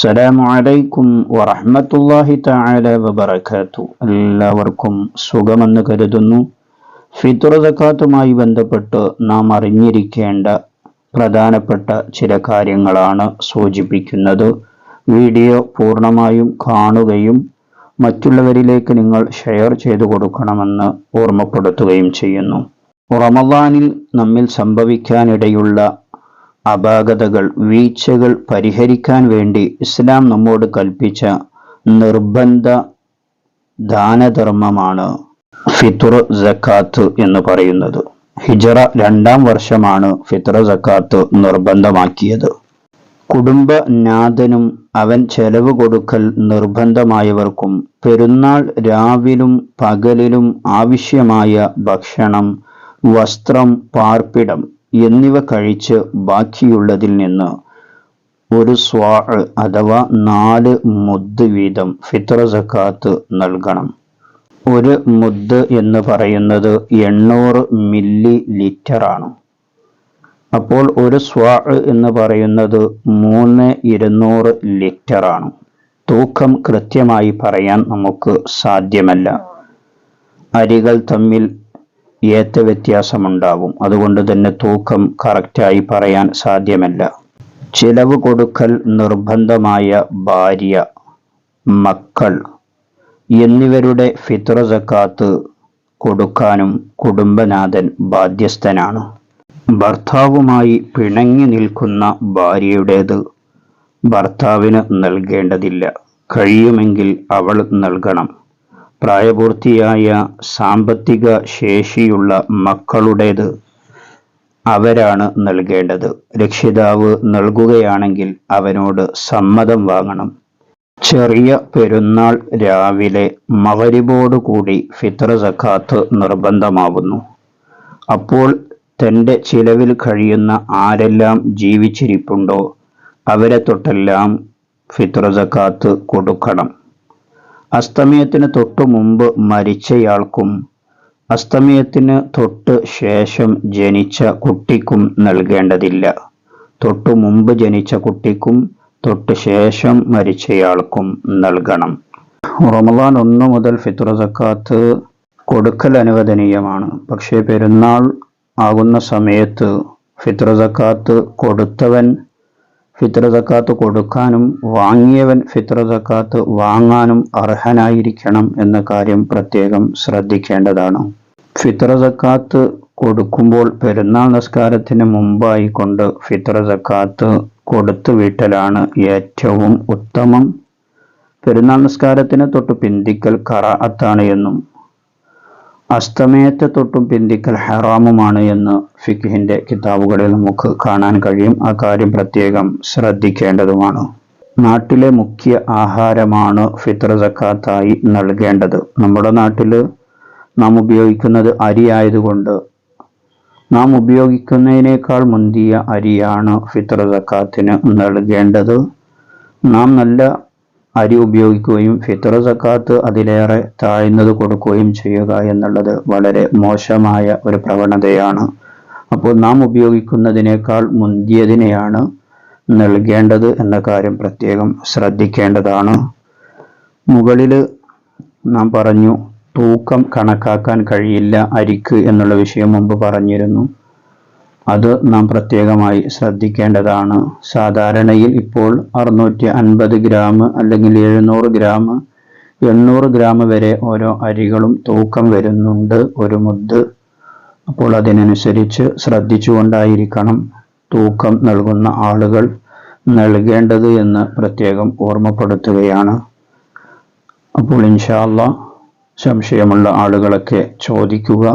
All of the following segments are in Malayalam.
അസ്സലാമു അലൈക്കും വറഹ്മത്തുള്ളാഹി തആല വബറകാതുഹു. എല്ലാവർക്കും സുഖമെന്ന് കരുതുന്നു. ഫിത്ർ സക്കാത്തുമായി ബന്ധപ്പെട്ട് നാം അറിഞ്ഞിരിക്കേണ്ട പ്രധാനപ്പെട്ട ചില കാര്യങ്ങളാണ് സൂചിപ്പിക്കുന്നത്. വീഡിയോ പൂർണ്ണമായും കാണുകയും മറ്റുള്ളവരിലേക്ക് നിങ്ങൾ ഷെയർ ചെയ്തു കൊടുക്കണമെന്ന് ഓർമ്മപ്പെടുത്തുകയും ചെയ്യുന്നു. റമദാനിൽ നമ്മിൽ സംഭവിക്കാനിടയുള്ള അപാകതകൾ, വീഴ്ചകൾ പരിഹരിക്കാൻ വേണ്ടി ഇസ്ലാം നമ്മോട് കൽപ്പിച്ച നിർബന്ധ ദാനധർമ്മമാണ് ഫിത്ർ സക്കാത്ത് എന്ന് പറയുന്നത്. ഹിജറ 2-ാം വർഷമാണ് ഫിത്ർ സക്കാത്ത് നിർബന്ധമാക്കിയത്. കുടുംബനാഥനും അവൻ ചെലവ് കൊടുക്കൽ നിർബന്ധമായവർക്കും പെരുന്നാൾ രാവിലും പകലിലും ആവശ്യമായ ഭക്ഷണം, വസ്ത്രം, പാർപ്പിടം എന്നിവ കഴിച്ച് ബാക്കിയുള്ളതിൽ നിന്ന് ഒരു സ്വാഅ് അഥവാ 4 മുദ് വീതം ഫിത്ർ സക്കാത്ത് നൽകണം. ഒരു മുദ് എന്ന് പറയുന്നത് 800 മില്ലി ലിറ്റർ ആണ്. അപ്പോൾ ഒരു സ്വാഅ് എന്ന് പറയുന്നത് 3200 ലിറ്റർ ആണ്. തൂക്കം കൃത്യമായി പറയാൻ നമുക്ക് സാധ്യമല്ല. അരികൾ തമ്മിൽ ഏത്ത വ്യത്യാസമുണ്ടാവും. അതുകൊണ്ട് തന്നെ തൂക്കം കറക്റ്റായി പറയാൻ സാധ്യമല്ല. ചിലവ് കൊടുക്കൽ നിർബന്ധമായ ഭാര്യ, മക്കൾ എന്നിവരുടെ ഫിത്ർ സക്കാത്ത് കൊടുക്കാനും കുടുംബനാഥൻ ബാധ്യസ്ഥനാണ്. ഭർത്താവുമായി പിണങ്ങി നിൽക്കുന്ന ഭാര്യയുടേത് ഭർത്താവിന് നൽകേണ്ടതില്ല. കഴിയുമെങ്കിൽ അവൾ നൽകണം. പ്രായപൂർത്തിയായ സാമ്പത്തിക ശേഷിയുള്ള മക്കളുടേത് അവരാണ് നൽകേണ്ടത്. രക്ഷിതാവ് നൽകുകയാണെങ്കിൽ അവനോട് സമ്മതം വാങ്ങണം. ചെറിയ പെരുന്നാൾ രാവിലെ മഗ്‌രിബോടുകൂടി ഫിത്ർ സക്കാത്ത് നിർബന്ധമാവുന്നു. അപ്പോൾ തൻ്റെ ചിലവിൽ കഴിയുന്ന ആരെല്ലാം ജീവിച്ചിരിപ്പുണ്ടോ അവരെ തൊട്ടെല്ലാം ഫിത്ർ സക്കാത്ത് കൊടുക്കണം. അസ്തമയത്തിന് തൊട്ടു മുമ്പ് മരിച്ചയാൾക്കും അസ്തമയത്തിന് തൊട്ട് ശേഷം ജനിച്ച കുട്ടിക്കും നൽകേണ്ടതില്ല. തൊട്ടു മുമ്പ് ജനിച്ച കുട്ടിക്കും തൊട്ട് ശേഷം മരിച്ചയാൾക്കും നൽകണം. റമദാൻ 1 മുതൽ ഫിത്ർ സക്കാത്ത് കൊടുക്കൽ അനുവദനീയമാണ്. പക്ഷേ പെരുന്നാൾ ആകുന്ന സമയത്ത് ഫിത്ർ സക്കാത്ത് കൊടുത്തവൻ ഫിത്ർ സക്കാത്ത് കൊടുക്കാനും വാങ്ങിയവൻ ഫിത്ർ സക്കാത്ത് വാങ്ങാനും അർഹനായിരിക്കണം എന്ന കാര്യം പ്രത്യേകം ശ്രദ്ധിക്കേണ്ടതാണ്. ഫിത്ർ സക്കാത്ത് കൊടുക്കുമ്പോൾ പെരുന്നാൾ നിസ്കാരത്തിന് മുമ്പായി കൊണ്ട് ഫിത്ർ സക്കാത്ത് കൊടുത്തു വീട്ടലാണ് ഏറ്റവും ഉത്തമം. പെരുന്നാൾ നിസ്കാരത്തിന് തൊട്ട് പിന്തിക്കൽ ഖറാഅത്താണ് എന്നും അസ്തമയത്തെ തൊട്ടും പിന്തിക്കൽ ഹറാമുമാണ് എന്ന് ഫിഖ്ഹിന്റെ കിതാബുകളിൽ നമുക്ക് കാണാൻ കഴിയും. ആ കാര്യം പ്രത്യേകം ശ്രദ്ധിക്കേണ്ടതുമാണ്. നാട്ടിലെ മുഖ്യ ആഹാരമാണ് ഫിത്ർ സക്കാത്തായി നൽകേണ്ടത്. നമ്മുടെ നാട്ടിൽ നാം ഉപയോഗിക്കുന്നത് അരി ആയതുകൊണ്ട് നാം ഉപയോഗിക്കുന്നതിനേക്കാൾ മുന്തിയ അരിയാണ് ഫിത്ർ സക്കാത്തിന് നൽകേണ്ടത്. നാം നല്ല അരി ഉപയോഗിക്കുകയും ഫിത്ർ സക്കാത്ത് അതിലേറെ താഴ്ന്നത് കൊടുക്കുകയും ചെയ്യുക എന്നുള്ളത് വളരെ മോശമായ ഒരു പ്രവണതയാണ്. അപ്പോൾ നാം ഉപയോഗിക്കുന്നതിനേക്കാൾ മുന്തിയതിനെയാണ് നൽകേണ്ടത് എന്ന കാര്യം പ്രത്യേകം ശ്രദ്ധിക്കേണ്ടതാണ്. മുകളിൽ നാം പറഞ്ഞു തൂക്കം കണക്കാക്കാൻ കഴിയില്ല അരിക്ക് എന്നുള്ള വിഷയം മുമ്പ് പറഞ്ഞിരുന്നു. അത് നാം പ്രത്യേകമായി ശ്രദ്ധിക്കേണ്ടതാണ്. സാധാരണയിൽ ഇപ്പോൾ 650 ഗ്രാം അല്ലെങ്കിൽ 700 ഗ്രാം 800 ഗ്രാം വരെ ഓരോ അരികളും തൂക്കം വരുന്നുണ്ട് ഒരു മുദ്. അപ്പോൾ അതിനനുസരിച്ച് ശ്രദ്ധിച്ചുകൊണ്ടായിരിക്കണം തൂക്കം നൽകുന്ന ആളുകൾ നൽകേണ്ടത് എന്ന് പ്രത്യേകം ഓർമ്മപ്പെടുത്തുകയാണ്. അപ്പോൾ ഇൻഷാ അല്ലാഹ് സംശയമുള്ള ആളുകളൊക്കെ ചോദിക്കുക.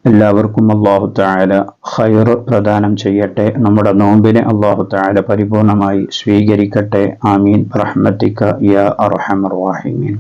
എല്ലാവർക്കും അല്ലാഹു തആല ഖൈർ പ്രദാനം ചെയ്യട്ടെ. നമ്മുടെ നോമ്പിനെ അല്ലാഹു തആല പരിപൂർണമായി സ്വീകരിക്കട്ടെ. ആമീൻ. റഹ്മതിക യാ അർഹമർ റഹീമീൻ.